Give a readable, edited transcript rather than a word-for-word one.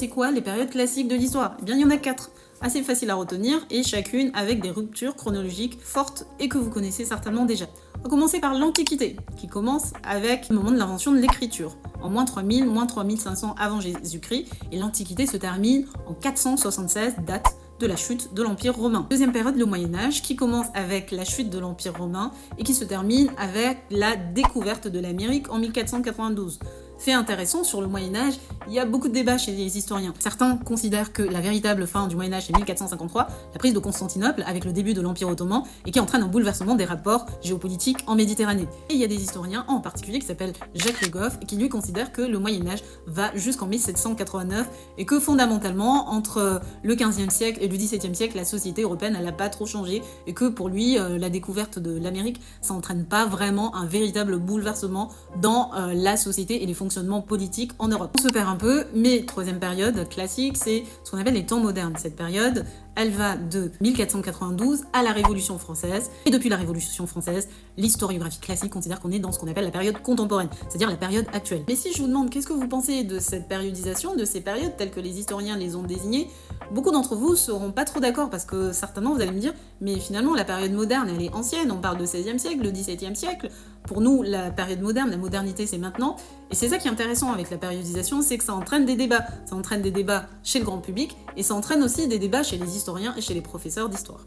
c'est quoi les périodes classiques de l'histoire? Eh bien, il y en a 4, assez faciles à retenir, et chacune avec des ruptures chronologiques fortes et que vous connaissez certainement déjà. On va commencer par l'Antiquité, qui commence avec le moment de l'invention de l'écriture, en moins 3000, moins 3500 avant Jésus-Christ, et l'Antiquité se termine en 476, date de la chute de l'Empire romain. Deuxième période, le Moyen-Âge, qui commence avec la chute de l'Empire romain et qui se termine avec la découverte de l'Amérique en 1492. Fait intéressant, sur le Moyen-Âge, il y a beaucoup de débats chez les historiens. Certains considèrent que la véritable fin du Moyen-Âge c'est 1453, la prise de Constantinople avec le début de l'Empire ottoman et qui entraîne un bouleversement des rapports géopolitiques en Méditerranée. Et il y a des historiens, en particulier qui s'appelle Jacques Le Goff, qui lui considère que le Moyen-Âge va jusqu'en 1789 et que fondamentalement, entre le 15e siècle et le 17e siècle, la société européenne n'a pas trop changé et que pour lui, la découverte de l'Amérique, ça n'entraîne pas vraiment un véritable bouleversement dans la société et les fonctionnements politiques en Europe. On se perd un peu, mais troisième période classique, c'est ce qu'on appelle les temps modernes. Cette période, elle va de 1492 à la Révolution française. Et depuis la Révolution française, l'historiographie classique considère qu'on est dans ce qu'on appelle la période contemporaine, c'est-à-dire la période actuelle. Mais si je vous demande qu'est-ce que vous pensez de cette périodisation, de ces périodes telles que les historiens les ont désignées, beaucoup d'entre vous seront pas trop d'accord parce que certainement vous allez me dire mais finalement la période moderne elle est ancienne, on parle de 16e siècle, de 17e siècle. Pour nous, la période moderne, la modernité c'est maintenant. Et c'est ça qui est intéressant avec la périodisation, c'est que ça entraîne des débats. Ça entraîne des débats chez le grand public et ça entraîne aussi des débats chez les historiens et chez les professeurs d'histoire.